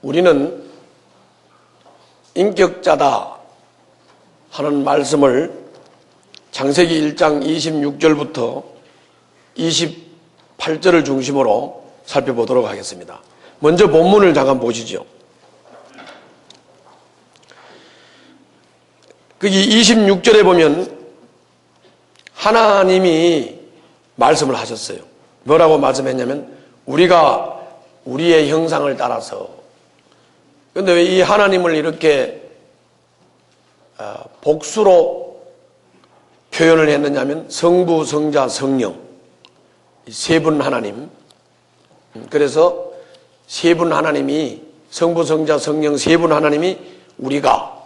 우리는 인격자다 하는 말씀을 창세기 1장 26절부터 28절을 중심으로 살펴보도록 하겠습니다. 먼저 본문을 잠깐 보시죠. 거기 26절에 보면 하나님이 말씀을 하셨어요. 뭐라고 말씀했냐면 우리가 우리의 형상을 따라서. 그런데 왜 이 하나님을 이렇게 복수로 표현을 했느냐면 성부, 성자, 성령 세 분 하나님. 그래서 세 분 하나님이 성부, 성자, 성령 세 분 하나님이 우리가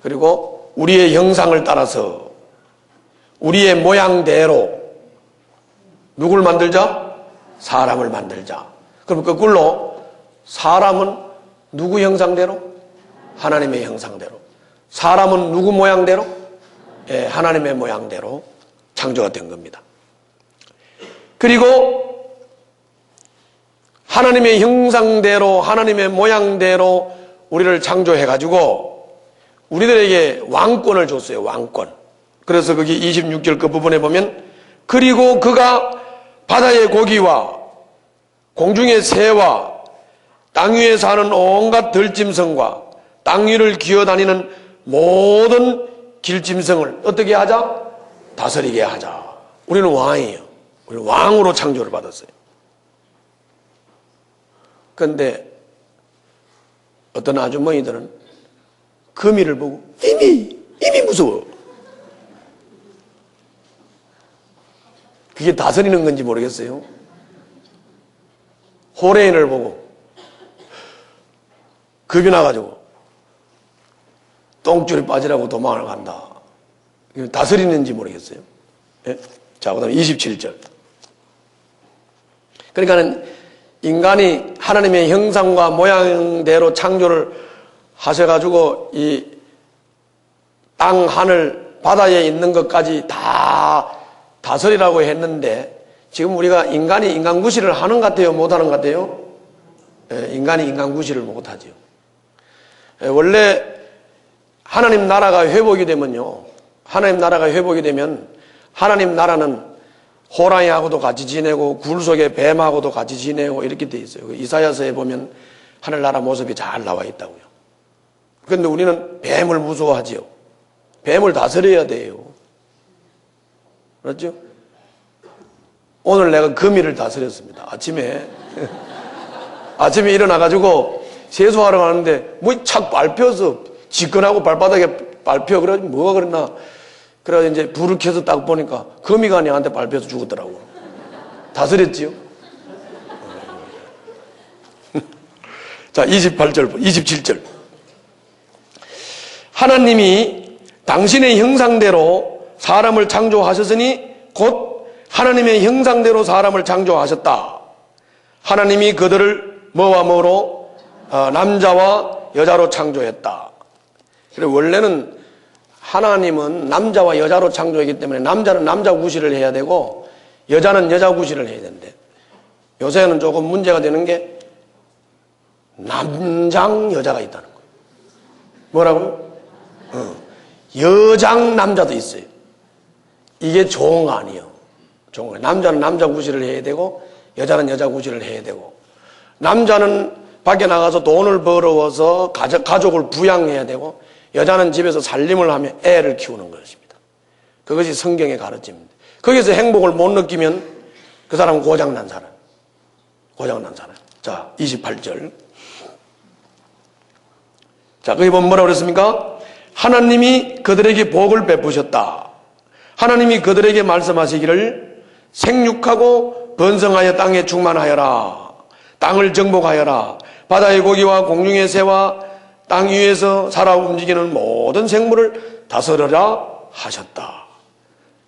그리고 우리의 형상을 따라서 우리의 모양대로 누굴 만들자? 사람을 만들자. 그럼 거꾸로 사람은 누구 형상대로? 하나님의 형상대로. 사람은 누구 모양대로? 예, 하나님의 모양대로 창조가 된 겁니다. 그리고 하나님의 형상대로 하나님의 모양대로 우리를 창조해가지고 우리들에게 왕권을 줬어요. 왕권. 그래서 거기 26절 그 부분에 보면 그리고 그가 바다의 고기와 공중의 새와 땅 위에 사는 온갖 들짐승과 땅 위를 기어다니는 모든 길짐승을 어떻게 하자? 다스리게 하자. 우리는 왕이에요. 우리는 왕으로 창조를 받았어요. 그런데 어떤 아주머니들은 거미를 보고 이미 무서워. 그게 다스리는 건지 모르겠어요. 호레인을 보고 겁이 나가지고 똥줄이 빠지라고 도망을 간다. 다스리는지 모르겠어요. 예? 자, 그 다음에 27절. 그러니까는 인간이 하나님의 형상과 모양대로 창조를 하셔가지고 이 땅, 하늘, 바다에 있는 것까지 다 다스리라고 했는데 지금 우리가 인간이 인간구실을 하는 것 같아요? 못하는 것 같아요? 인간이 인간구실을 못하죠. 원래 하나님 나라가 회복이 되면요, 하나님 나라가 회복이 되면 하나님 나라는 호랑이하고도 같이 지내고 굴 속에 뱀하고도 같이 지내고 이렇게 돼 있어요. 이사야서에 보면 하늘나라 모습이 잘 나와 있다고요. 그런데 우리는 뱀을 무서워하지요. 뱀을 다스려야 돼요. 그렇죠? 오늘 내가 거미를 다스렸습니다. 아침에 일어나가지고 세수하러 가는데 뭐 착 밟혀서 지끈하고 발바닥에 밟혀. 그래가지고 뭐가 그랬나. 그래서 이제 불을 켜서 딱 보니까 거미가 내한테 밟혀서 죽었더라고. 다스렸지요? 자, 27절. 하나님이 당신의 형상대로 사람을 창조하셨으니 곧 하나님의 형상대로 사람을 창조하셨다. 하나님이 그들을 뭐와 뭐로? 남자와 여자로 창조했다. 그래, 원래는 하나님은 남자와 여자로 창조했기 때문에 남자는 남자 구실을 해야 되고 여자는 여자 구실을 해야 되는데 요새는 조금 문제가 되는 게 남장 여자가 있다는 거예요. 뭐라고요? 여장 남자도 있어요. 이게 좋은 거 아니에요. 좋은 거. 남자는 남자 구실을 해야 되고 여자는 여자 구실을 해야 되고 남자는 밖에 나가서 돈을 벌어와서 가족을 부양해야 되고 여자는 집에서 살림을 하며 애를 키우는 것입니다. 그것이 성경의 가르침입니다. 거기서 행복을 못 느끼면 그 사람은 고장난 사람. 자, 28절. 자, 거기 보면 뭐라고 그랬습니까? 하나님이 그들에게 복을 베푸셨다. 하나님이 그들에게 말씀하시기를 생육하고 번성하여 땅에 충만하여라. 땅을 정복하여라. 바다의 고기와 공중의 새와 땅 위에서 살아 움직이는 모든 생물을 다스려라 하셨다.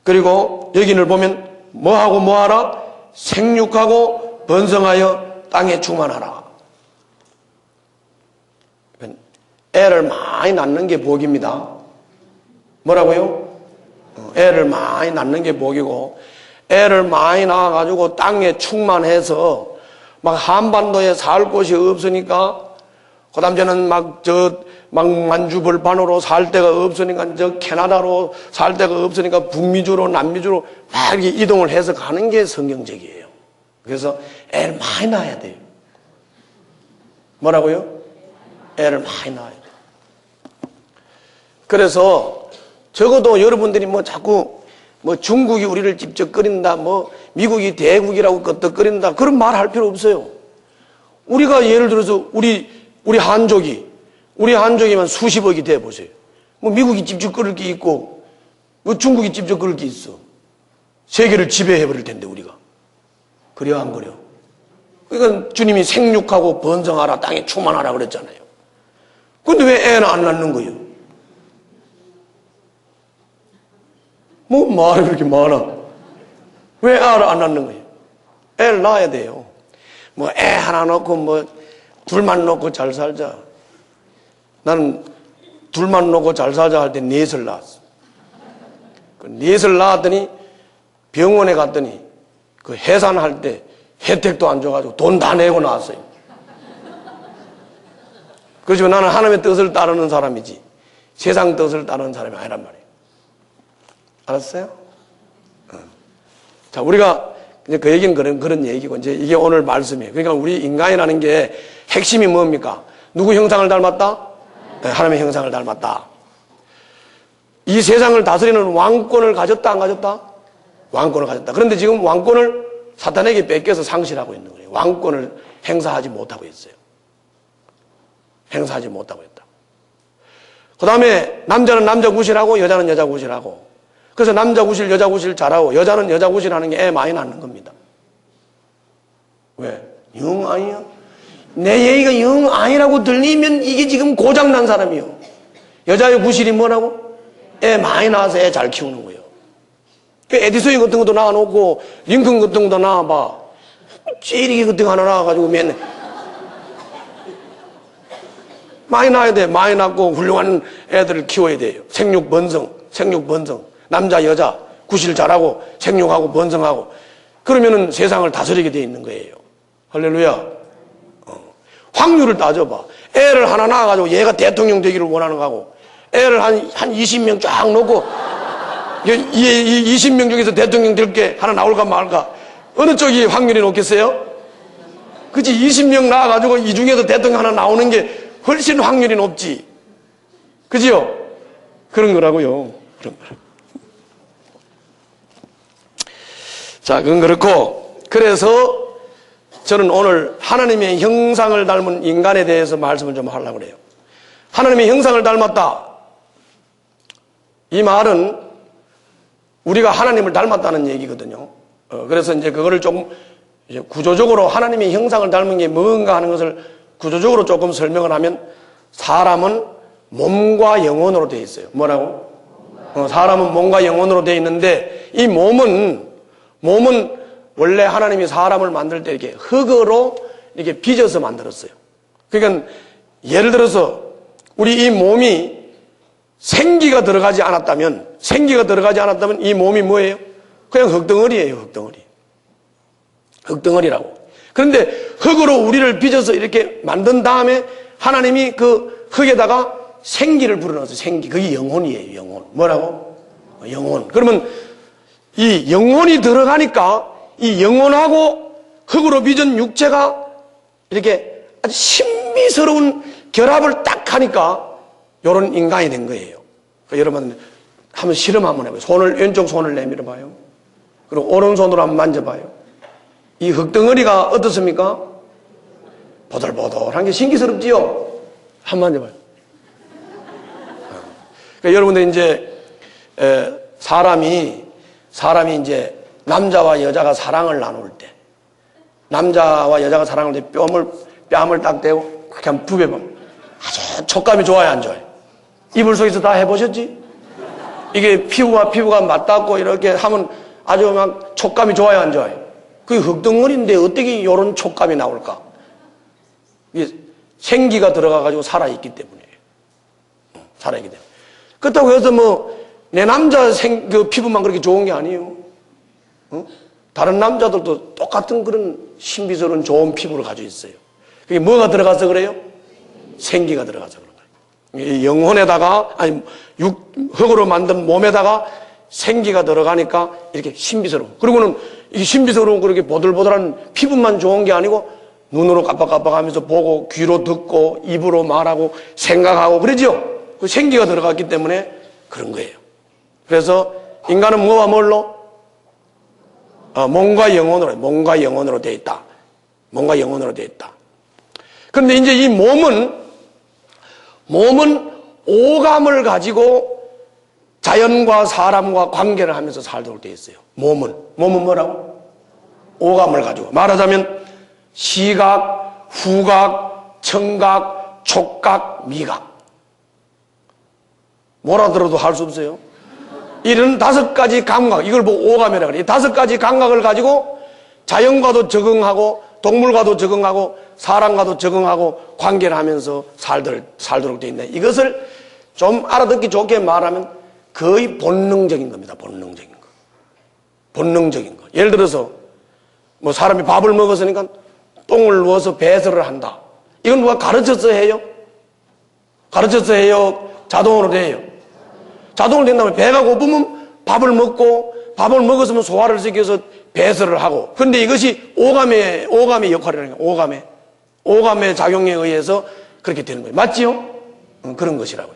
그리고 여기를 보면 뭐하고 뭐하라? 생육하고 번성하여 땅에 충만하라. 애를 많이 낳는 게 복입니다. 뭐라고요? 애를 많이 낳는 게 복이고 애를 많이 낳아가지고 땅에 충만해서 막 한반도에 살 곳이 없으니까 그 다음 저는 막 만주벌판으로 살 데가 없으니까 저 캐나다로 살 데가 없으니까 북미주로 남미주로 막 이렇게 이동을 해서 가는 게 성경적이에요. 그래서 애를 많이 낳아야 돼요. 뭐라고요? 애를 많이 낳아야 돼요. 그래서 적어도 여러분들이 뭐 자꾸 뭐 중국이 우리를 직접 끓인다, 뭐 미국이 대국이라고 끄떡거린다, 그런 말 할 필요 없어요. 우리가 예를 들어서 우리 한족이면 수십억이 돼 보세요. 뭐 미국이 직접 끓일 게 있고, 뭐 중국이 직접 끓일 게 있어. 세계를 지배해 버릴 텐데 우리가. 그래야 안 그래요? 그러니까 주님이 생육하고 번성하라, 땅에 충만하라 그랬잖아요. 근데 왜 애는 안 낳는 거예요? 뭐 말이 그렇게 많아? 왜 애를 안 낳는 거예요? 애를 낳아야 돼요. 뭐 애 하나 놓고 뭐 둘만 놓고 잘 살자. 나는 둘만 놓고 잘 살자 할 때 넷을 낳았어. 그 넷을 낳았더니 병원에 갔더니 그 해산할 때 혜택도 안 줘가지고 돈 다 내고 나왔어요. 그렇지만 나는 하나님의 뜻을 따르는 사람이지 세상 뜻을 따르는 사람이 아니란 말이에요. 알았어요? 자, 우리가 이제 그 얘기는 그런 얘기고, 이제 이게 오늘 말씀이에요. 그러니까 우리 인간이라는 게 핵심이 뭡니까? 누구 형상을 닮았다? 네, 하나님의 형상을 닮았다. 이 세상을 다스리는 왕권을 가졌다, 안 가졌다? 왕권을 가졌다. 그런데 지금 왕권을 사탄에게 뺏겨서 상실하고 있는 거예요. 왕권을 행사하지 못하고 있어요. 행사하지 못하고 있다. 그 다음에 남자는 남자 구실하고 여자는 여자 구실하고, 그래서 남자 구실, 여자 구실 잘하고 여자는 여자 구실하는 게 애 많이 낳는 겁니다. 왜? 영 아니야? 내 얘기가 영 아니라고 들리면 이게 지금 고장난 사람이요. 여자의 구실이 뭐라고? 애 많이 낳아서 애 잘 키우는 거예요. 그 에디소인 같은 것도 낳아놓고 링컨 같은 것도 낳아봐. 찌리기 같은 거 하나 낳아가지고 맨날 많이 낳아야 돼. 많이 낳고 훌륭한 애들을 키워야 돼요. 생육 번성. 남자, 여자, 구실 잘하고, 생육하고, 번성하고. 그러면은 세상을 다스리게 돼 있는 거예요. 할렐루야. 확률을 따져봐. 애를 하나 낳아가지고 얘가 대통령 되기를 원하는 거하고, 애를 한 20명 쫙 놓고, 이 20명 중에서 대통령 될 게 하나 나올까 말까. 어느 쪽이 확률이 높겠어요? 그치, 20명 낳아가지고 이 중에서 대통령 하나 나오는 게 훨씬 확률이 높지. 그지요? 그런 거라고요. 그런 거라고. 자, 그건 그렇고, 그래서 저는 오늘 하나님의 형상을 닮은 인간에 대해서 말씀을 좀 하려고 그래요. 하나님의 형상을 닮았다. 이 말은 우리가 하나님을 닮았다는 얘기거든요. 그래서 이제 그거를 조금 이제 구조적으로 하나님의 형상을 닮은 게 뭔가 하는 것을 구조적으로 조금 설명을 하면, 사람은 몸과 영혼으로 되어 있어요. 뭐라고? 사람은 몸과 영혼으로 되어 있는데, 이 몸은 원래 하나님이 사람을 만들 때 이렇게 흙으로 이렇게 빚어서 만들었어요. 그러니까 예를 들어서 우리 이 몸이 생기가 들어가지 않았다면 이 몸이 뭐예요? 그냥 흙덩어리예요. 흙덩어리라고. 그런데 흙으로 우리를 빚어서 이렇게 만든 다음에 하나님이 그 흙에다가 생기를 불어넣었어요. 생기. 그게 영혼이에요. 영혼. 뭐라고? 영혼. 그러면 이 영혼이 들어가니까 이 영혼하고 흙으로 빚은 육체가 이렇게 아주 신비스러운 결합을 딱 하니까 이런 인간이 된 거예요. 그러니까 여러분 한번 실험 한번 해봐요. 왼쪽 손을 내밀어 봐요. 그리고 오른손으로 한번 만져봐요. 이 흙덩어리가 어떻습니까? 보들보들한 게 신기스럽지요? 한번 만져봐요. 그러니까 여러분들 이제 사람이 이제 남자와 여자가 사랑을 나눌 때, 남자와 여자가 사랑을 때 뺨을 딱 대고 그렇게 한번 부벼보면 아주 촉감이 좋아요, 안 좋아요? 이불 속에서 다 해보셨지? 이게 피부가 맞닿고 이렇게 하면 아주 막 촉감이 좋아요, 안 좋아요? 그게 흙덩어리인데 어떻게 이런 촉감이 나올까? 이게 생기가 들어가가지고 살아있기 때문이에요. 살아있기 때문에. 그렇다고 해서 내 남자 그 피부만 그렇게 좋은 게 아니에요. 다른 남자들도 똑같은 그런 신비스러운 좋은 피부를 가지고 있어요. 그게 뭐가 들어가서 그래요? 생기가 들어가서 그런 거예요. 이 영혼에다가, 아니, 흙으로 만든 몸에다가 생기가 들어가니까 이렇게 신비스러워. 그리고는 이 신비스러운 그렇게 보들보들한 피부만 좋은 게 아니고 눈으로 깜빡깜빡하면서 보고 귀로 듣고 입으로 말하고 생각하고 그러죠. 그 생기가 들어갔기 때문에 그런 거예요. 그래서 인간은 뭐와 뭘로? 몸과 영혼으로 되어 있다. 몸과 영혼으로 되어 있다. 그런데 이제 이 몸은 오감을 가지고 자연과 사람과 관계를 하면서 살도록 되어 있어요. 몸은 뭐라고? 오감을 가지고. 말하자면 시각, 후각, 청각, 촉각, 미각. 뭐라 들어도 할 수 없어요. 이런 5가지 감각, 이걸 보고 오감이라고 그래요. 5가지 감각을 가지고 자연과도 적응하고 동물과도 적응하고 사람과도 적응하고 관계를 하면서 살도록 되어 있네. 이것을 좀 알아듣기 좋게 말하면 거의 본능적인 겁니다. 본능적인 거. 본능적인 거. 예를 들어서 뭐 사람이 밥을 먹었으니까 똥을 누워서 배설을 한다. 이건 누가 가르쳐서 해요? 가르쳐서 해요? 자동으로 돼요? 자동으로 된다면 배가 고프면 밥을 먹었으면 소화를 시켜서 배설을 하고. 그런데 이것이 오감의 역할이라는 거예요. 오감의 작용에 의해서 그렇게 되는 거예요. 맞지요? 그런 것이라고요.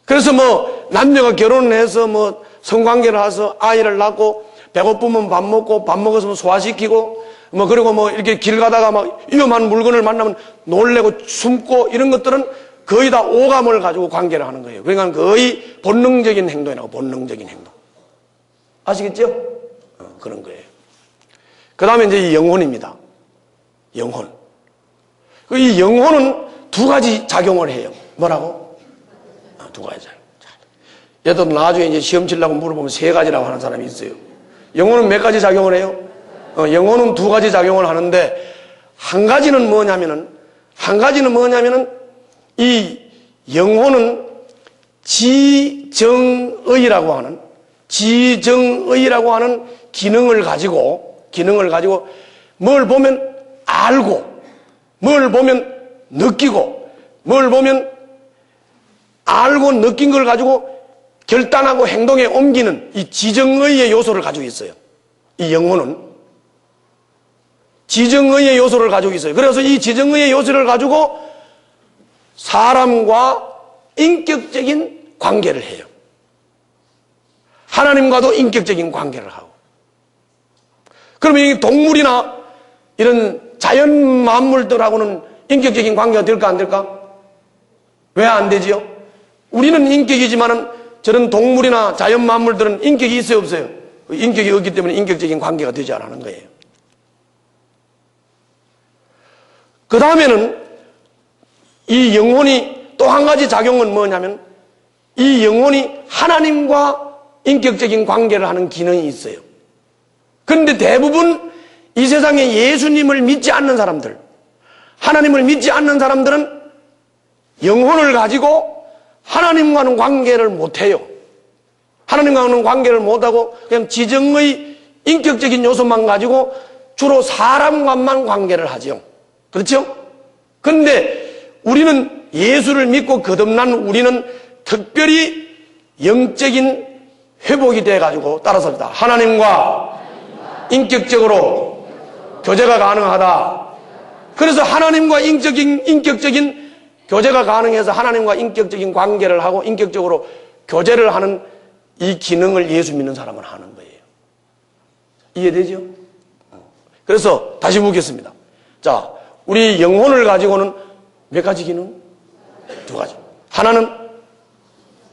그래서 뭐 남녀가 결혼을 해서 뭐 성관계를 해서 아이를 낳고 배고프면 밥 먹었으면 소화시키고 뭐 그리고 뭐 이렇게 길 가다가 막 위험한 물건을 만나면 놀래고 숨고 이런 것들은 거의 다 오감을 가지고 관계를 하는 거예요. 그러니까 거의 본능적인 행동이라고. 본능적인 행동. 아시겠죠? 그런 거예요. 그 다음에 이제 이 영혼입니다. 영혼. 이 영혼은 2가지 작용을 해요. 뭐라고? 2가지 작용. 얘도 나중에 이제 시험 치려고 물어보면 3가지라고 하는 사람이 있어요. 영혼은 몇 가지 작용을 해요? 영혼은 2가지 작용을 하는데 한 가지는 뭐냐면은 이 영혼은 지정의라고 하는 기능을 가지고 뭘 보면 알고, 뭘 보면 느끼고, 뭘 보면 알고 느낀 걸 가지고 결단하고 행동에 옮기는 이 지정의의 요소를 가지고 있어요. 이 영혼은 지정의의 요소를 가지고 있어요. 그래서 이 지정의의 요소를 가지고 사람과 인격적인 관계를 해요. 하나님과도 인격적인 관계를 하고. 그러면 이 동물이나 이런 자연 만물들하고는 인격적인 관계가 될까 안 될까? 왜 안 되지요? 우리는 인격이지만은 저런 동물이나 자연 만물들은 인격이 있어요, 없어요? 인격이 없기 때문에 인격적인 관계가 되지 않는 거예요. 그 다음에는 이 영혼이 또 한 가지 작용은 뭐냐면 이 영혼이 하나님과 인격적인 관계를 하는 기능이 있어요. 그런데 대부분 이 세상에 예수님을 믿지 않는 사람들, 하나님을 믿지 않는 사람들은 영혼을 가지고 하나님과는 관계를 못해요. 하나님과는 관계를 못하고 그냥 지정의 인격적인 요소만 가지고 주로 사람과만 관계를 하죠. 그렇죠? 그런데 우리는 예수를 믿고 거듭난 우리는 특별히 영적인 회복이 돼가지고 따라서다. 하나님과 인격적으로 교제가 가능하다. 그래서 하나님과 인격적인 교제가 가능해서 하나님과 인격적인 관계를 하고 인격적으로 교제를 하는 이 기능을 예수 믿는 사람은 하는 거예요. 이해되죠? 그래서 다시 묻겠습니다. 자, 우리 영혼을 가지고는 몇 가지 기능? 2가지. 하나는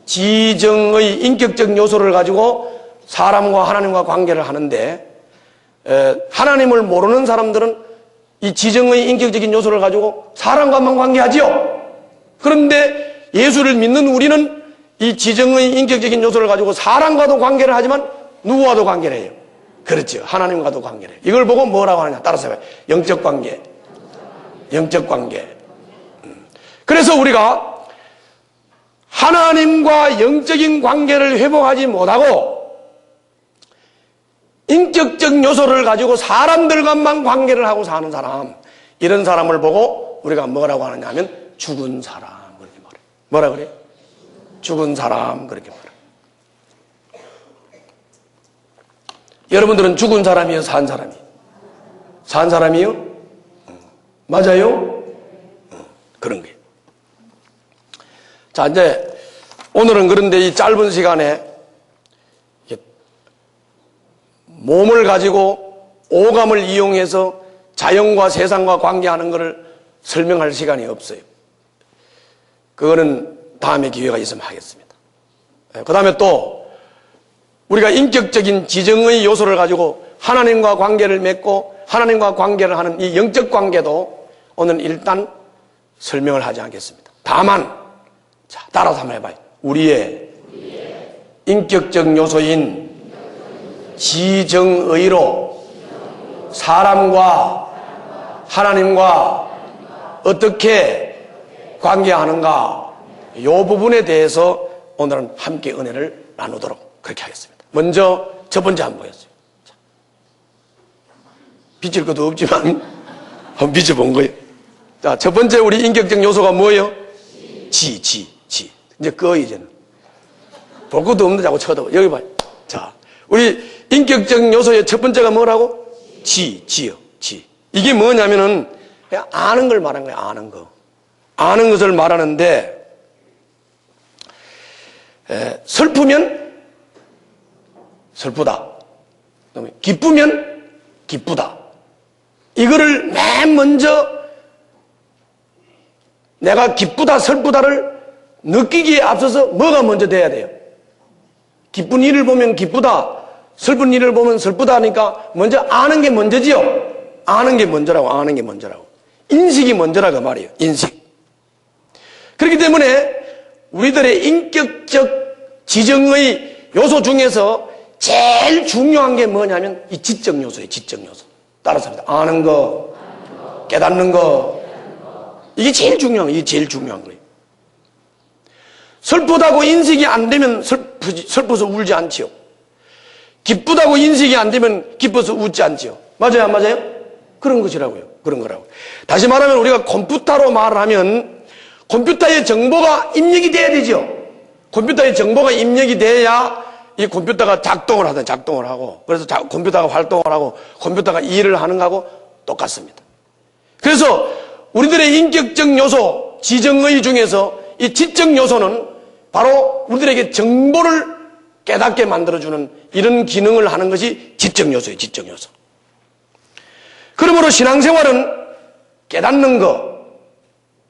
지정의 인격적 요소를 가지고 사람과 하나님과 관계를 하는데 하나님을 모르는 사람들은 이 지정의 인격적인 요소를 가지고 사람과만 관계하지요. 그런데 예수를 믿는 우리는 이 지정의 인격적인 요소를 가지고 사람과도 관계를 하지만 누구와도 관계를 해요. 그렇죠. 하나님과도 관계를 해요. 이걸 보고 뭐라고 하느냐 따라서 해봐요. 영적 관계. 영적 관계. 그래서 우리가 하나님과 영적인 관계를 회복하지 못하고 인격적 요소를 가지고 사람들과만 관계를 하고 사는 사람, 이런 사람을 보고 우리가 뭐라고 하느냐 하면 죽은 사람 그렇게 말해. 뭐라 그래? 죽은 사람 그렇게 말해. 여러분들은 죽은 사람이요, 산 사람이요? 산 사람이요? 맞아요? 그런 거예요. 자, 이제 오늘은 그런데 이 짧은 시간에 몸을 가지고 오감을 이용해서 자연과 세상과 관계하는 것을 설명할 시간이 없어요. 그거는 다음에 기회가 있으면 하겠습니다. 그 다음에 또 우리가 인격적인 지정의 요소를 가지고 하나님과 관계를 맺고 하나님과 관계를 하는 이 영적 관계도 오늘 일단 설명을 하지 않겠습니다. 다만 자, 따라서 한번 해봐요. 우리의 인격적 요소인 지정의로 사람과 하나님과 어떻게 관계하는가, 이 부분에 대해서 오늘은 함께 은혜를 나누도록 그렇게 하겠습니다. 먼저 첫 번째 한번 보였어요. 비칠 것도 없지만 한번 비춰본 거예요. 자, 첫 번째 우리 인격적 요소가 뭐예요? 지. 이제 이제는 볼 것도 없는데 자꾸 쳐다봐. 여기 봐요. 자, 우리 인격적 요소의 첫 번째가 뭐라고? 지요. 이게 뭐냐면은 그냥 아는 걸 말하는 거예요. 아는 거. 아는 것을 말하는데, 슬프면 슬프다. 기쁘면 기쁘다. 이거를 맨 먼저 내가 기쁘다, 슬프다를 느끼기에 앞서서 뭐가 먼저 돼야 돼요? 기쁜 일을 보면 기쁘다, 슬픈 일을 보면 슬프다 하니까 먼저 아는 게 먼저지요? 아는 게 먼저라고. 인식이 먼저라고 말이에요. 인식. 그렇기 때문에 우리들의 인격적 지정의 요소 중에서 제일 중요한 게 뭐냐면 이 지적 요소예요. 지적 요소. 따라서 합니다. 아는 거, 깨닫는 거. 이게 제일 중요한 거예요. 슬프다고 인식이 안 되면 슬퍼서 울지 않지요. 기쁘다고 인식이 안 되면 기뻐서 웃지 않지요. 맞아요, 안 맞아요? 그런 것이라고요. 그런 거라고. 다시 말하면 우리가 컴퓨터로 말을 하면 컴퓨터에 정보가 입력이 돼야 되죠. 컴퓨터에 정보가 입력이 돼야 이 컴퓨터가 작동을 하고, 그래서 컴퓨터가 활동을 하고 컴퓨터가 일을 하는 거하고 똑같습니다. 그래서 우리들의 인격적 요소, 지정의 중에서 이 지적 요소는 바로 우리들에게 정보를 깨닫게 만들어주는 이런 기능을 하는 것이 지적 요소예요. 지적 요소. 그러므로 신앙생활은 깨닫는 것,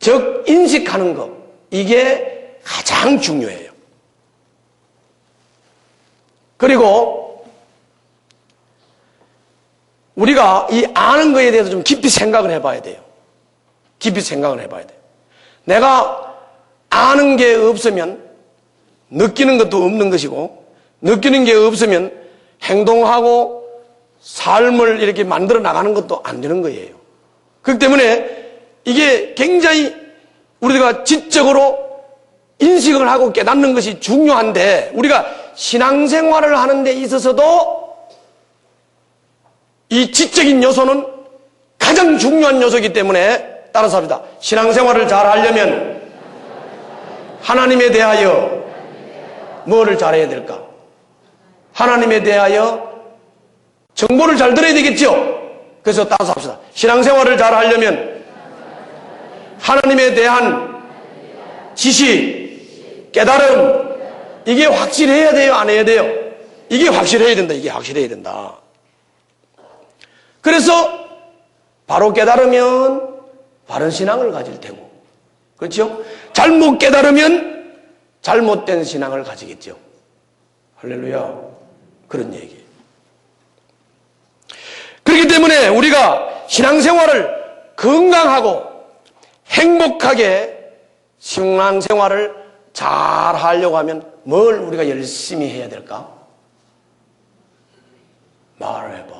즉 인식하는 것, 이게 가장 중요해요. 그리고 우리가 이 아는 것에 대해서 좀 깊이 생각을 해봐야 돼요. 내가 아는 게 없으면 느끼는 것도 없는 것이고, 느끼는 게 없으면 행동하고 삶을 이렇게 만들어 나가는 것도 안 되는 거예요. 그렇기 때문에 이게 굉장히 우리가 지적으로 인식을 하고 깨닫는 것이 중요한데, 우리가 신앙생활을 하는 데 있어서도 이 지적인 요소는 가장 중요한 요소이기 때문에 따라서 합니다. 신앙생활을 잘 하려면 하나님에 대하여 뭐를 잘해야 될까? 하나님에 대하여 정보를 잘 들어야 되겠죠? 그래서 따라서 합시다. 신앙생활을 잘 하려면 하나님에 대한 지식, 깨달음, 이게 확실해야 돼요? 안 해야 돼요? 이게 확실해야 된다. 그래서 바로 깨달으면 바른 신앙을 가질 테고, 그렇죠? 잘못 깨달으면 잘못된 신앙을 가지겠죠. 할렐루야. 그런 얘기예요. 그렇기 때문에 우리가 신앙생활을 건강하고 행복하게 신앙생활을 잘 하려고 하면 뭘 우리가 열심히 해야 될까? 말해봐.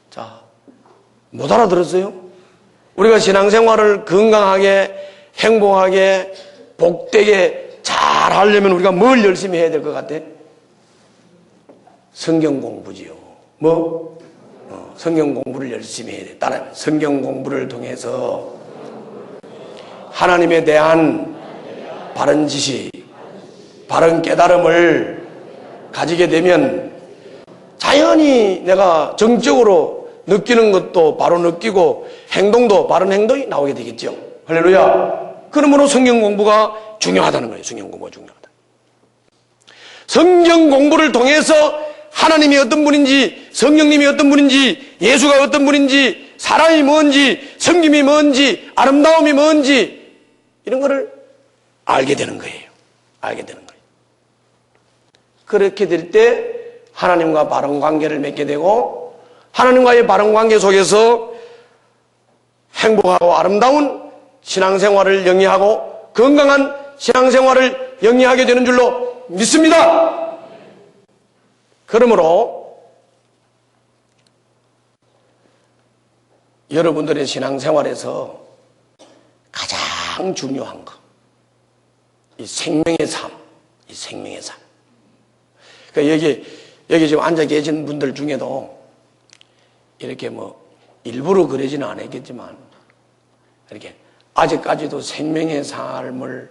자, 못 알아들었어요? 우리가 신앙생활을 건강하게, 행복하게, 복되게 잘 하려면 우리가 뭘 열심히 해야 될 것 같아? 성경 공부지요. 뭐? 성경 공부를 열심히 해야 돼. 따라해. 성경 공부를 통해서 하나님에 대한 바른 지식, 바른 깨달음을 가지게 되면 자연히 내가 정적으로 느끼는 것도 바로 느끼고 행동도 바른 행동이 나오게 되겠죠. 할렐루야. 그러므로 성경 공부가 중요하다는 거예요. 성경 공부가 중요하다. 성경 공부를 통해서 하나님이 어떤 분인지, 성령님이 어떤 분인지, 예수가 어떤 분인지, 사랑이 뭔지, 섬김이 뭔지, 아름다움이 뭔지 이런 거를 알게 되는 거예요. 알게 되는 거예요. 그렇게 될 때 하나님과 바른 관계를 맺게 되고 하나님과의 바른 관계 속에서 행복하고 아름다운 신앙생활을 영위하고 건강한 신앙생활을 영위하게 되는 줄로 믿습니다. 그러므로 여러분들의 신앙생활에서 가장 중요한 것, 이 생명의 삶, 이 생명의 삶. 그러니까 여기 지금 앉아 계신 분들 중에도 이렇게 뭐 일부러 그러지는 않았겠지만 이렇게 아직까지도 생명의 삶을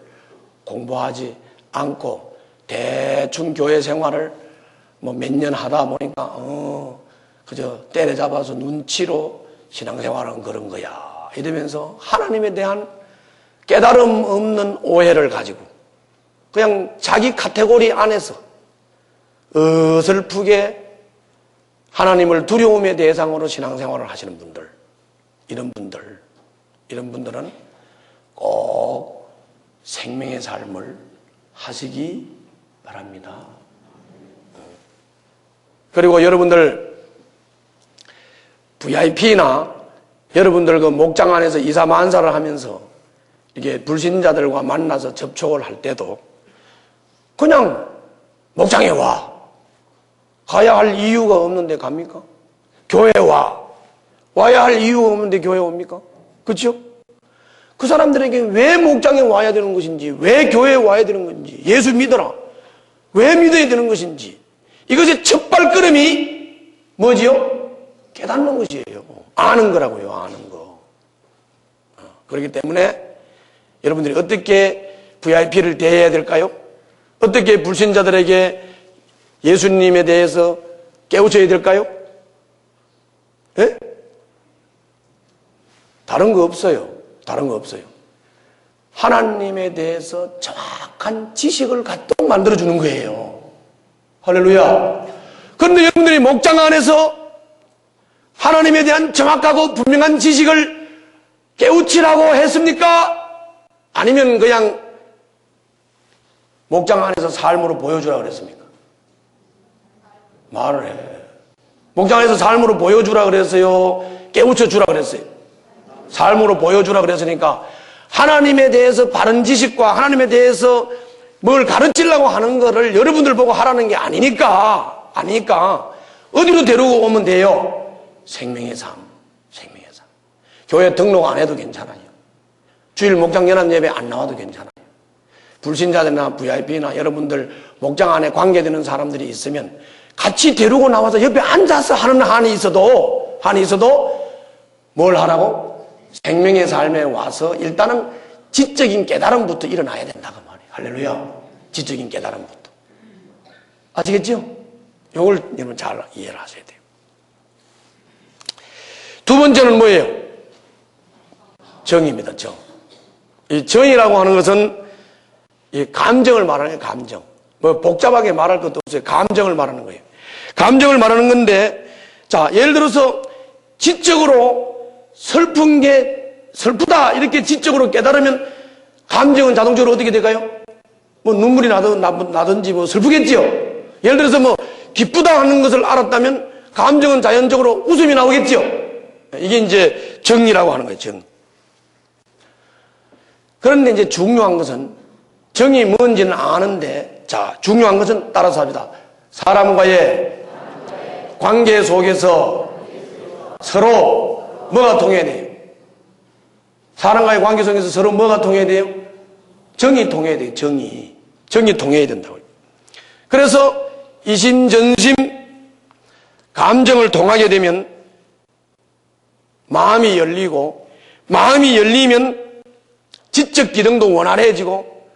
공부하지 않고 대충 교회 생활을 뭐 몇 년 하다 보니까 그저 때려잡아서 눈치로 신앙생활은 그런 거야 이러면서 하나님에 대한 깨달음 없는 오해를 가지고 그냥 자기 카테고리 안에서 어설프게 하나님을 두려움의 대상으로 신앙생활을 하시는 분들, 이런 분들은 꼭 생명의 삶을 하시기 바랍니다. 그리고 여러분들 VIP나 여러분들 그 목장 안에서 이사만사를 하면서 이게 불신자들과 만나서 접촉을 할 때도 그냥 목장에 가야 할 이유가 없는데 갑니까? 교회에 와야 할 이유가 없는데 교회에 옵니까? 그렇죠? 그 사람들에게 왜 목장에 와야 되는 것인지, 왜 교회에 와야 되는 건지, 예수 믿어라, 왜 믿어야 되는 것인지, 이것의 첫 발걸음이 뭐지요? 깨닫는 것이에요. 아는 거라고요. 아는 거. 그렇기 때문에 여러분들이 어떻게 VIP를 대해야 될까요? 어떻게 불신자들에게 예수님에 대해서 깨우쳐야 될까요? 예? 다른 거 없어요. 다른 거 없어요. 하나님에 대해서 정확한 지식을 갖도록 만들어주는 거예요. 할렐루야. 그런데 여러분들이 목장 안에서 하나님에 대한 정확하고 분명한 지식을 깨우치라고 했습니까? 아니면 그냥 목장 안에서 삶으로 보여주라고 그랬습니까? 말을 해. 목장에서 삶으로 보여주라 그랬어요? 깨우쳐 주라 그랬어요? 삶으로 보여주라 그랬으니까 하나님에 대해서 바른 지식과 하나님에 대해서 뭘 가르치려고 하는 거를 여러분들 보고 하라는 게 아니니까 어디로 데리고 오면 돼요? 생명의 삶, 생명의 삶. 교회 등록 안 해도 괜찮아요. 주일 목장 연합 예배 안 나와도 괜찮아요. 불신자들이나 VIP나 여러분들 목장 안에 관계되는 사람들이 있으면 같이 데리고 나와서 옆에 앉아서 하는 한이 있어도 뭘 하라고? 생명의 삶에 와서 일단은 지적인 깨달음부터 일어나야 된다고 말이에요. 할렐루야. 지적인 깨달음부터. 아시겠죠? 이걸 여러분 잘 이해를 하셔야 돼요. 두 번째는 뭐예요? 정입니다. 정. 이 정이라고 하는 것은 이 감정을 말하는 거예요. 감정. 뭐 복잡하게 말할 것도 없어요. 감정을 말하는 거예요. 감정을 말하는 건데, 자, 예를 들어서 지적으로 슬픈 게 슬프다 이렇게 지적으로 깨달으면 감정은 자동적으로 어떻게 될까요? 뭐 눈물이 나든지 뭐 슬프겠지요. 예를 들어서 뭐 기쁘다 하는 것을 알았다면 감정은 자연적으로 웃음이 나오겠지요. 이게 이제 정이라고 하는 거예요. 정. 그런데 이제 중요한 것은 정이 뭔지는 아는데, 자, 중요한 것은 따라서 합니다. 사람과의 관계 속에서 서로 뭐가 통해야 돼요? 사람과의 관계 속에서 서로 뭐가 통해야 돼요? 정이 통해야 돼요. 정이 통해야 된다고요. 그래서 이심전심 감정을 통하게 되면 마음이 열리고, 마음이 열리면 지적 기능도 원활해지고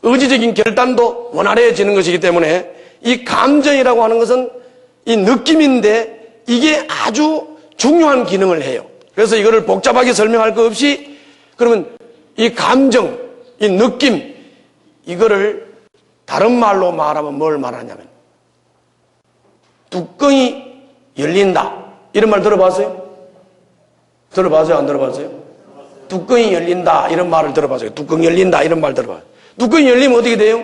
의지적인 결단도 원활해지는 것이기 때문에 이 감정이라고 하는 것은 이 느낌인데 이게 아주 중요한 기능을 해요. 그래서 이거를 복잡하게 설명할 것 없이 그러면 이 감정, 이 느낌, 이거를 다른 말로 말하면 뭘 말하냐면 뚜껑이 열린다. 이런 말 들어봤어요? 들어봤어요? 안 들어봤어요? 뚜껑이 열린다. 이런 말을 들어봤어요? 뚜껑 열린다. 이런 말 들어봤어요? 뚜껑이 열리면 어떻게 돼요?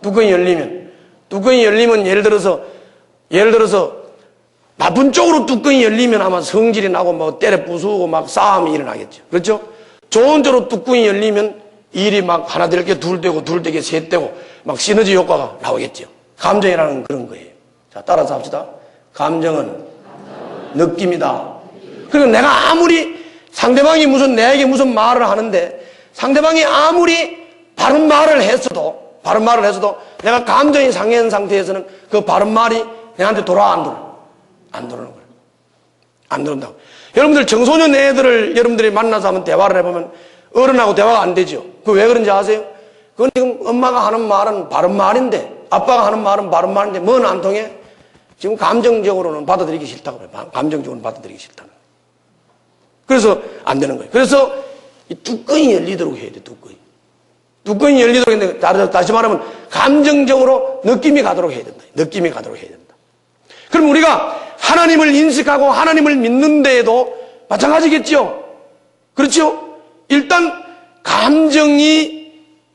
뚜껑이 열리면 예를 들어서 나쁜 쪽으로 뚜껑이 열리면 아마 성질이 나고 뭐 때려 부수고 막 싸움이 일어나겠죠. 그렇죠? 좋은 쪽으로 뚜껑이 열리면 일이 막 하나 될 게 둘 되고 둘 되게 셋 되고 막 시너지 효과가 나오겠죠. 감정이라는 그런 거예요. 자, 따라서 합시다. 감정은 느낌이다. 그리고 내가 아무리 상대방이 내게 무슨 말을 하는데 상대방이 아무리 바른 말을 했어도 내가 감정이 상해한 상태에서는 그 바른 말이 내한테 돌아 안 돌아? 안 돌아오는 거예요. 안 돌아온다고. 여러분들 청소년 애들을 여러분들이 만나서 한번 대화를 해보면 어른하고 대화가 안 되죠. 그거 왜 그런지 아세요? 그건 지금 엄마가 하는 말은 바른 말인데 아빠가 하는 말은 바른 말인데 뭐는 안 통해? 지금 감정적으로는 받아들이기 싫다고 해요. 감정적으로는 받아들이기 싫다는 거예요. 그래서 안 되는 거예요. 그래서 이 뚜껑이 열리도록 해야 돼. 뚜껑이 열리도록 했는데 다시 말하면 감정적으로 느낌이 가도록 해야 된다. 느낌이 가도록 해야 된다. 그럼 우리가 하나님을 인식하고 하나님을 믿는 데에도 마찬가지겠죠. 그렇죠? 일단 감정이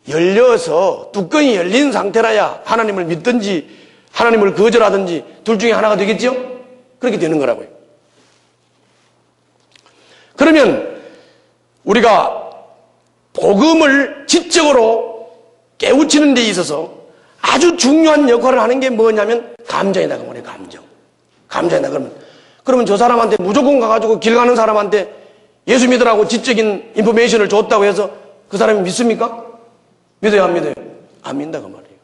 열려서 뚜껑이 열린 상태라야 하나님을 믿든지 하나님을 거절하든지 둘 중에 하나가 되겠죠? 그렇게 되는 거라고요. 그러면 우리가 복음을 지적으로 깨우치는 데 있어서 아주 중요한 역할을 하는 게 뭐냐면 감정이다. 그 말이에요. 감정이다. 그러면 저 사람한테 무조건 가가지고 길 가는 사람한테 예수 믿으라고 지적인 인포메이션을 줬다고 해서 그 사람이 믿습니까? 믿어요? 안 믿어요? 안 믿는다. 그 말이에요.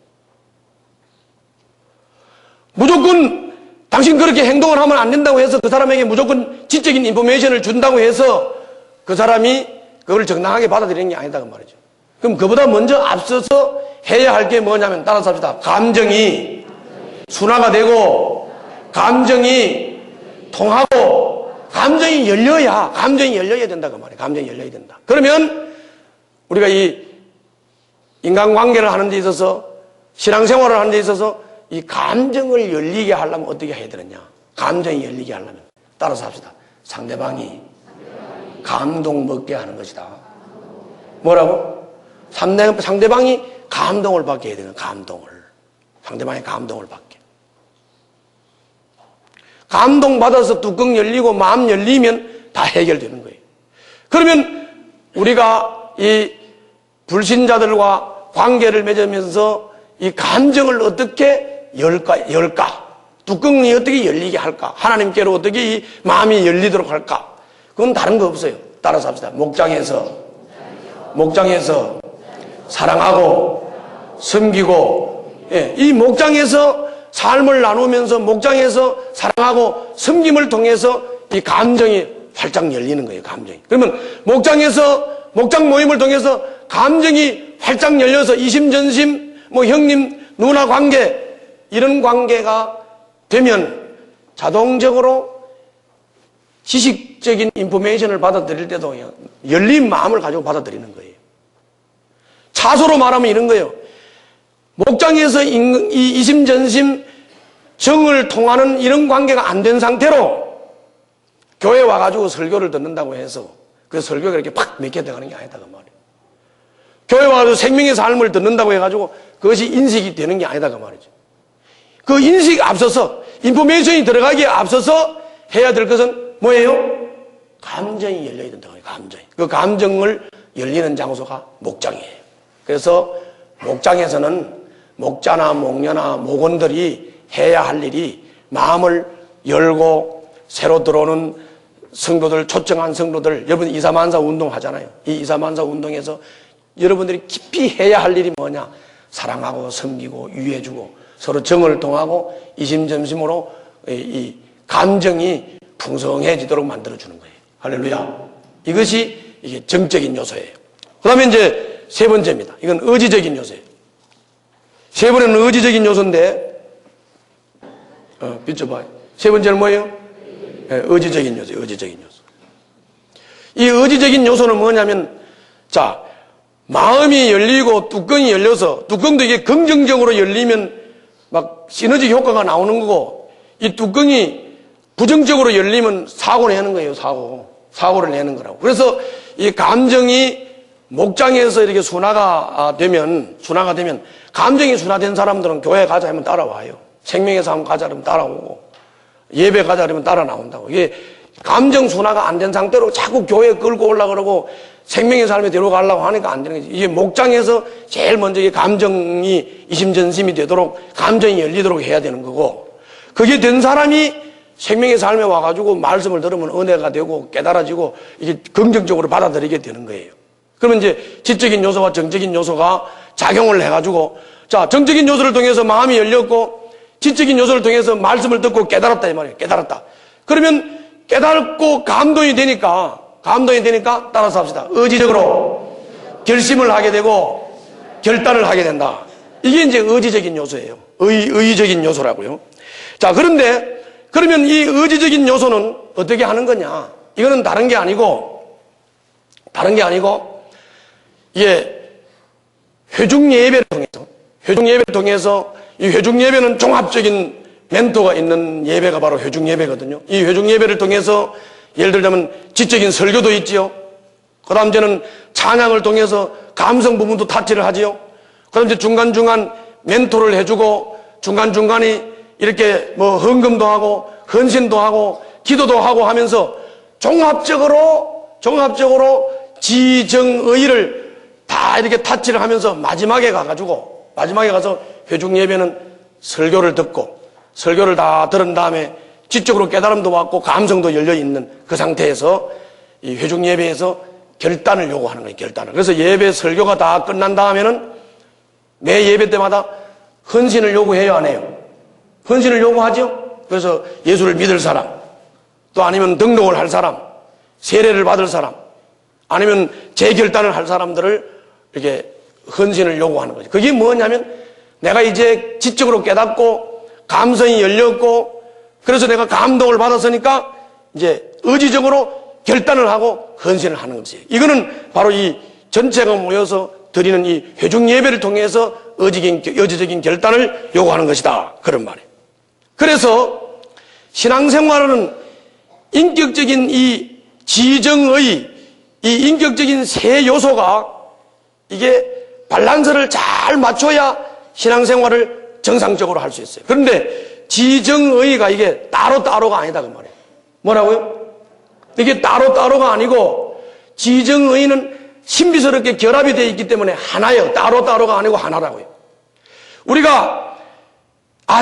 무조건 당신 그렇게 행동을 하면 안 된다고 해서 그 사람에게 무조건 지적인 인포메이션을 준다고 해서 그 사람이 그걸 정당하게 받아들이는 게 아니다. 그 말이죠. 그럼 그보다 먼저 앞서서 해야 할 게 뭐냐면 따라서 합시다. 감정이 순화가 되고 감정이 통하고 감정이 열려야 된다. 그 말이에요. 감정이 열려야 된다. 그러면 우리가 이 인간관계를 하는 데 있어서 신앙생활을 하는 데 있어서 이 감정을 열리게 하려면 어떻게 해야 되느냐? 감정이 열리게 하려면 따라서 합시다. 상대방이 감동 먹게 하는 것이다. 뭐라고? 상대방이 감동을 받게 해야 되는 상대방이 감동을 받게. 감동받아서 뚜껑 열리고 마음 열리면 다 해결되는 거예요. 그러면 우리가 이 불신자들과 관계를 맺으면서 이 감정을 어떻게 열까? 뚜껑이 어떻게 열리게 할까? 하나님께로 어떻게 이 마음이 열리도록 할까? 그건 다른 거 없어요. 따라서 합시다. 목장에서 사랑하고 섬기고, 이 목장에서 삶을 나누면서 목장에서 사랑하고 섬김을 통해서 이 감정이 활짝 열리는 거예요. 감정이. 그러면 목장 모임을 통해서 감정이 활짝 열려서 이심전심, 형님, 누나 관계, 이런 관계가 되면 자동적으로 지식적인 인포메이션을 받아들일 때도 열린 마음을 가지고 받아들이는 거예요. 차소로 말하면 이런 거예요. 목장에서 이 이심전심 정을 통하는 이런 관계가 안 된 상태로 교회 와가지고 설교를 듣는다고 해서 그 설교가 이렇게 팍 맥혀 들어가는 게 아니다. 그 말이에요. 교회 와가지고 생명의 삶을 듣는다고 해가지고 그것이 인식이 되는 게 아니다. 그 말이죠. 그 인식 앞서서 인포메이션이 들어가기에 앞서서 해야 될 것은 뭐예요? 감정이 열려야 된다. 그 감정을 열리는 장소가 목장이에요. 그래서 목장에서는 목자나 목녀나 목원들이 해야 할 일이 마음을 열고 새로 들어오는 성도들, 초청한 성도들, 여러분 이사만사 운동 하잖아요. 이 이사만사 운동에서 여러분들이 깊이 해야 할 일이 뭐냐? 사랑하고 섬기고 유해주고 서로 정을 통하고 이심전심으로 이 감정이 풍성해지도록 만들어주는 거예요. 할렐루야. 이것이 이게 정적인 요소예요. 그 다음에 이제 세 번째입니다. 이건 의지적인 요소예요. 세 번째는 의지적인 요소인데, 비춰봐요. 세 번째는 뭐예요? 의지적인 요소, 의지적인 요소. 이 의지적인 요소는 뭐냐면, 자, 마음이 열리고 뚜껑이 열려서, 뚜껑도 이게 긍정적으로 열리면 막 시너지 효과가 나오는 거고, 이 뚜껑이 부정적으로 열리면 사고를 내는 거예요, 사고를 내는 거라고. 그래서 이 감정이 목장에서 이렇게 순화가 되면, 감정이 순화된 사람들은 교회 가자 하면 따라와요. 생명의 삶 가자 하면 따라오고, 예배 가자 하면 따라 나온다고. 이게 감정 순화가 안 된 상태로 자꾸 교회에 끌고 올라가려고 생명의 삶에 데려가려고 하니까 안 되는 거지. 이게 목장에서 제일 먼저 이 감정이 이심전심이 되도록, 감정이 열리도록 해야 되는 거고, 그게 된 사람이 생명의 삶에 와가지고 말씀을 들으면 은혜가 되고 깨달아지고 이게 긍정적으로 받아들이게 되는 거예요. 그러면 이제 지적인 요소와 정적인 요소가 작용을 해가지고, 자, 정적인 요소를 통해서 마음이 열렸고, 지적인 요소를 통해서 말씀을 듣고 깨달았다 이 말이에요. 깨달았다. 그러면 깨닫고 감동이 되니까 따라서 합시다. 의지적으로 결심을 하게 되고 결단을 하게 된다. 이게 이제 의지적인 요소예요. 의의적인 요소라고요. 자, 그러면 이 의지적인 요소는 어떻게 하는 거냐? 이거는 다른 게 아니고, 이게 회중 예배를 통해서, 이 회중 예배는 종합적인 멘토가 있는 예배가 바로 회중 예배거든요. 이 회중 예배를 통해서 예를 들자면 지적인 설교도 있지요. 그 다음 저는 찬양을 통해서 감성 부분도 타치를 하지요. 그 다음 이제 중간중간 멘토를 해주고, 중간중간에 이렇게 뭐 헌금도 하고 헌신도 하고 기도도 하고 하면서 종합적으로 지정의를 다 이렇게 타치를 하면서 마지막에 가서 회중 예배는 설교를 듣고, 설교를 다 들은 다음에 지적으로 깨달음도 받고 감성도 열려 있는 그 상태에서 이 회중 예배에서 결단을 요구하는 거예요. 결단을. 그래서 예배 설교가 다 끝난 다음에는 매 예배 때마다 헌신을 요구해요, 안 해요? 헌신을 요구하죠. 그래서 예수를 믿을 사람, 또 아니면 등록을 할 사람, 세례를 받을 사람, 아니면 재결단을 할 사람들을 이렇게 헌신을 요구하는 거죠. 그게 뭐냐면 내가 이제 지적으로 깨닫고 감성이 열렸고, 그래서 내가 감동을 받았으니까 이제 의지적으로 결단을 하고 헌신을 하는 거지. 이거는 바로 이 전체가 모여서 드리는 이 회중 예배를 통해서 의지적인 결단을 요구하는 것이다. 그런 말이에요. 그래서 신앙생활은 인격적인 이 지정의 이 인격적인 세 요소가 이게 밸런스를 잘 맞춰야 신앙생활을 정상적으로 할 수 있어요. 그런데 지정의가 이게 따로따로가 아니다 그 말이에요. 뭐라고요? 이게 따로따로가 아니고 지정의는 신비스럽게 결합이 되어 있기 때문에 하나예요. 따로따로가 아니고 하나라고요. 우리가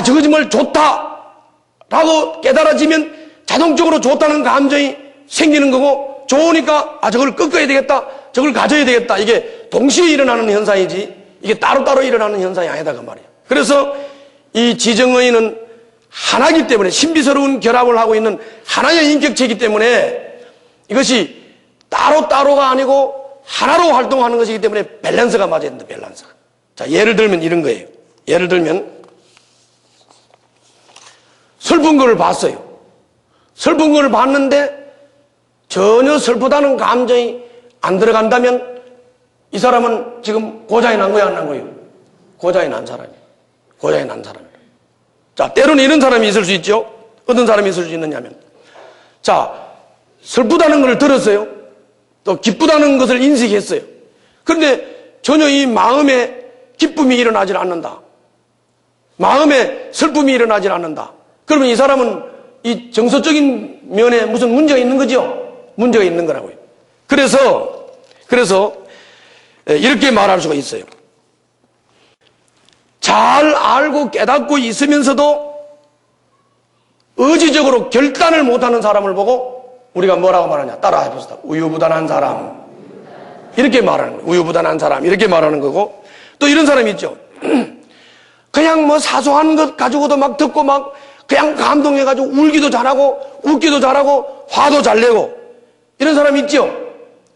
저거 정말 좋다라고 깨달아지면 자동적으로 좋다는 감정이 생기는 거고, 좋으니까 저걸 꺾어야 되겠다, 저걸 가져야 되겠다, 이게 동시에 일어나는 현상이지 이게 따로따로 일어나는 현상이 아니다 그 말이에요. 그래서 이 지정의는 하나이기 때문에, 신비스러운 결합을 하고 있는 하나의 인격체이기 때문에 이것이 따로따로가 아니고 하나로 활동하는 것이기 때문에 밸런스가 맞아야 된다. 밸런스가. 자, 예를 들면 이런 거예요. 예를 들면 슬픈 걸 봤어요. 슬픈 걸 봤는데 전혀 슬프다는 감정이 안 들어간다면 이 사람은 지금 고장이 난 거야, 안 난 거예요? 고장이 난 사람이에요. 고장이 난 사람이에요. 자, 때로는 이런 사람이 있을 수 있죠. 어떤 사람이 있을 수 있느냐면, 자, 슬프다는 걸 들었어요. 또 기쁘다는 것을 인식했어요. 그런데 전혀 이 마음에 기쁨이 일어나질 않는다. 마음에 슬픔이 일어나질 않는다. 그러면 이 사람은 이 정서적인 면에 무슨 문제가 있는 거죠? 문제가 있는 거라고요. 그래서 이렇게 말할 수가 있어요. 잘 알고 깨닫고 있으면서도 의지적으로 결단을 못하는 사람을 보고 우리가 뭐라고 말하냐? 따라 해봅시다. 우유부단한 사람. 이렇게 말하는 거예요. 우유부단한 사람. 이렇게 말하는 거고, 또 이런 사람이 있죠. 그냥 뭐 사소한 것 가지고도 막 듣고 막 그냥 감동해가지고 울기도 잘하고 웃기도 잘하고 화도 잘 내고 이런 사람 있죠?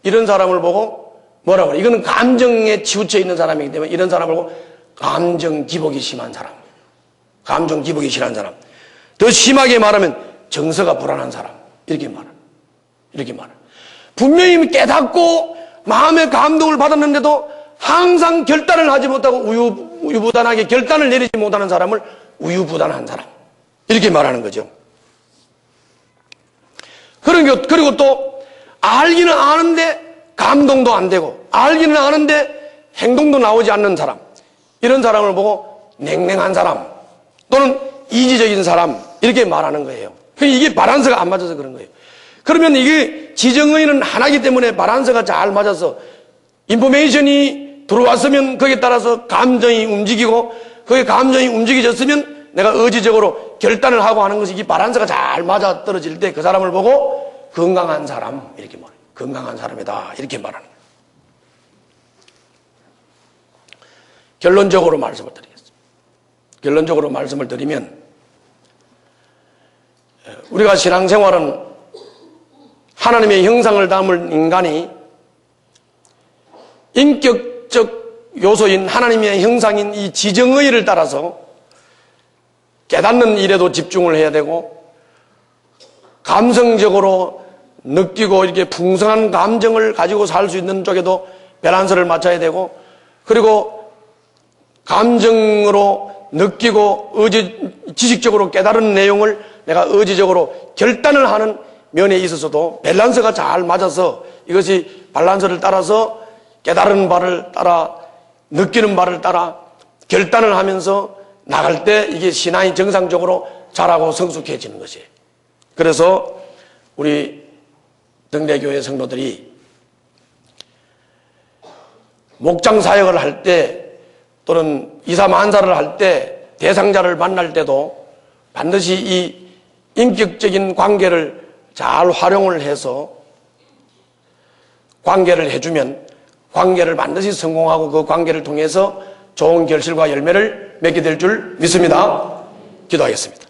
이런 사람을 보고 뭐라고 그래? 이거는 감정에 치우쳐 있는 사람이기 때문에 이런 사람을 보고 감정 기복이 심한 사람, 감정 기복이 심한 사람, 더 심하게 말하면 정서가 불안한 사람, 이렇게 말해. 분명히 깨닫고 마음의 감동을 받았는데도 항상 결단을 하지 못하고 우유부단하게 결단을 내리지 못하는 사람을 우유부단한 사람, 이렇게 말하는 거죠. 그리고 또 알기는 아는데 감동도 안 되고 알기는 아는데 행동도 나오지 않는 사람, 이런 사람을 보고 냉랭한 사람 또는 이지적인 사람, 이렇게 말하는 거예요. 이게 밸런스가 안 맞아서 그런 거예요. 그러면 이게 지정의는 하나이기 때문에 밸런스가 잘 맞아서 인포메이션이 들어왔으면 거기에 따라서 감정이 움직이고 거기에 감정이 움직여졌으면 내가 의지적으로 결단을 하고 하는 것이 이 밸런스가 잘 맞아 떨어질 때 그 사람을 보고 건강한 사람, 이렇게 말해요. 건강한 사람이다, 이렇게 말하는 거예요. 결론적으로 말씀을 드리겠습니다. 결론적으로 말씀을 드리면 우리가 신앙생활은 하나님의 형상을 담을 인간이 인격적 요소인 하나님의 형상인 이 지정의를 따라서 깨닫는 일에도 집중을 해야 되고 감성적으로 느끼고 이렇게 풍성한 감정을 가지고 살 수 있는 쪽에도 밸런스를 맞춰야 되고, 그리고 감정으로 느끼고 지식적으로 깨달은 내용을 내가 의지적으로 결단을 하는 면에 있어서도 밸런스가 잘 맞아서 이것이 밸런스를 따라서 깨달은 바를 따라 느끼는 바를 따라 결단을 하면서 나갈 때 이게 신앙이 정상적으로 자라고 성숙해지는 것이에요. 그래서 우리 등대교회 성도들이 목장 사역을 할 때 또는 이사 만사를 할 때 대상자를 만날 때도 반드시 이 인격적인 관계를 잘 활용을 해서 관계를 해주면 관계를 반드시 성공하고 그 관계를 통해서 좋은 결실과 열매를 맺게 될 줄 믿습니다. 기도하겠습니다.